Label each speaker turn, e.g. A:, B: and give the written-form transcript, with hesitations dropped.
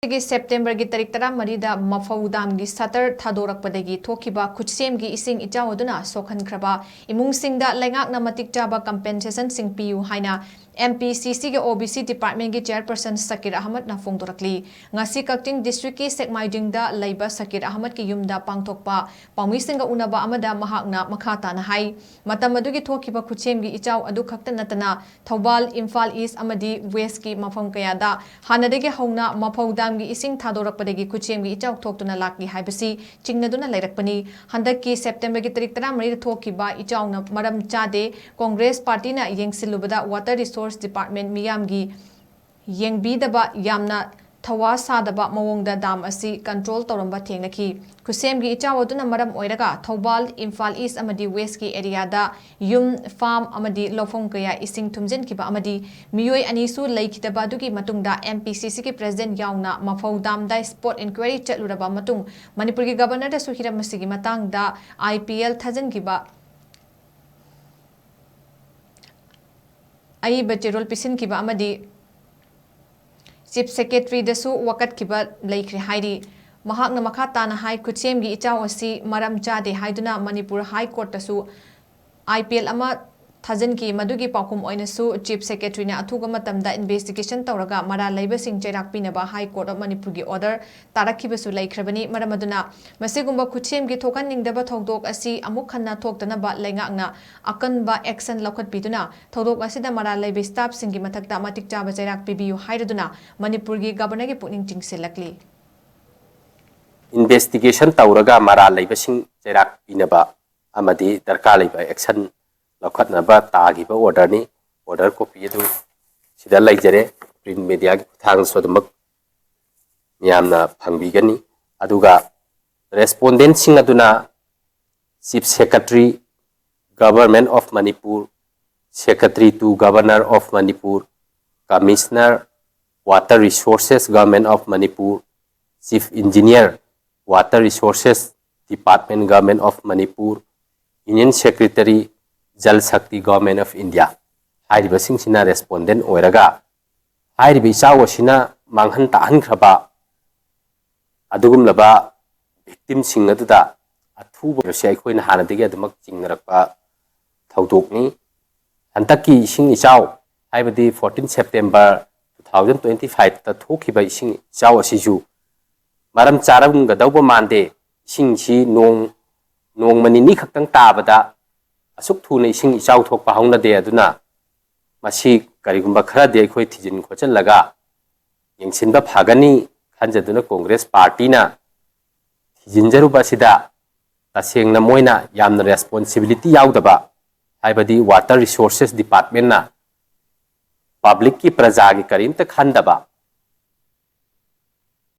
A: September की तारीख 13 मफौ दाम की सतर थादोरकपदगी थोखिबा खुटसेमगी इसिंग इचाओ अदुना सोखनख्रबा इमुंग सिंगदा लेंगाकना मतिक चाबा कंपेंसेशन सिंग पियु हाइना MPCC के OBC डिपार्टमेंट की चेयरपर्सन सकीर अहमद ना फोंगदोरकली ngasi कक्टिंग डिस्ट्रिक्ट की सेकमाइजिंगदा लैबा सकीर अहमद की युमदा पांगथोकपा पाउमिसिंग उनबा अमदा महाकना मखाताना हाई मतम अदुगी थोखिबा खुटसेमगी इचाओ अदु खक्त नतना थौबाल इम्फाल ईस्ट अमदी वेस्ट की मफम कयादा हानदगी हौना मफौ दाम की इसिंग थादोरकपदगी खुटसेमगी इचाओ थोक्तुना लाकली हाइबसी चिंगनदुना लैरकपनी हंदकी सेप्टेम्बर की तारीख 13 थोखिबा इचाओना मरम चादे कांग्रेस पार्टी ना येंगसिलुबदा वाटर रिसोर्स डिपार्टमेंट मियामगी येंगबीदबा यामना थवा सादबा मवोंगदा दाम असि कंट्रोल तौरंबा थेंगनखी खुसेमगी इचाओ अदुना मरम ओइरगा थौबाल इम्फाल ईस्ट अमदी वेस्ट की एरियादा युम फार्म अमदी लौफोंग कया इसिंग थुमजेनखिबा अमदी मियोय अनिसु लैखिदबा दुगी मतुंगदा MPCC की प्रेसिडेंट याउना मफौ दामदा स्पॉट इंक्वायरी चलुरबा मतुंग मणिपुर की गवर्नर दसु हिरमसिगी मतंगदा IPL थजनखिबा आई बचेरोल पिसिन किबा अमदी चीफ सेक्रेटरी दसु वकत किबा लैख्रे हाइरी महाकना मखा ताना हाई खुटसेमगी इचाओ असि मरम चादे हाइदुना मणिपुर हाई कोर्ट दसु IPL अमा थजन की मधुगी पाकुम ओइनसु चीफ सेक्रेटरी ने अथुग मतमदा इन्वेस्टिगेशन तौरगा मरा लैबसिंग चैराकपिनबा हाई कोर्ट ऑफ मणिपुर की ऑर्डर तारखिबसु लैख्रबनी मरमदुना मसिगुंबा खुटसेमगी थोकननिंगदबा थौदोक असि अमुक खन्ना थोक्तनबा लैंगाकना अकनबा एक्शन लौखटपिदुना थौदोक असिदा मरा लैबे स्टाफ सिंगी मथक्ता मतिक चाबा चैराक पिबियु हाइरदुना मणिपुर की गवर्नर की पुनिंग चिंगसिलकली
B: इन्वेस्टिगेशन तौरगा मरा लैबसिंग चैराक पिनबा अमदी दरकार लैबा एक्शन लौखटनबा तागिबा ऑर्डर नि ऑर्डर कॉपी अदु सिदा लैजरे प्रिंट मीडिया की थांग सोदमक मियामना फंगबिगनी अदुगा रेस्पोंडेंट सिंग अदुना chief secretary government of Manipur secretary to governor of Manipur commissioner water resources government of Manipur chief engineer water resources department government of Manipur union secretary Jal Shakti government of India हाइरिबसिंगसिना रेस्पोंडेंट ओइरगा हाइरिबि इचाओसिना मांगहन ताहनख्रबा अदुगुमलबा विक्टिम सिंग अदुदा अथुबो से अखोइना हानदिगे अदुमक चिंगरकपा थौदोकनी हंतकी इसिंग इचाओ हाइबदि 14 सेप्टेम्बर 2025 ता थोखिबा इसिंग इचाओ असिजु मरम चारमगदौबो मानदे इसिंगसी नोंमनिनी खक्तंग ताबदा असुक थुना इसिंग इचाओ थोकपा हौनदे अदुना मसी करिगुंबा खरादे अखोइ थिजिन खोचलगा येंगसिनबा फागनी खंजदुना कांग्रेस पार्टीना थिजिनजरुबा सिदा तसेंगना मोइना यामना रेस्पोंसिबिलिटी याउदबा हाइबदि वाटर रिसोर्सेस डिपार्टमेंट ना पब्लिक की प्रजा की करीमता खंदबा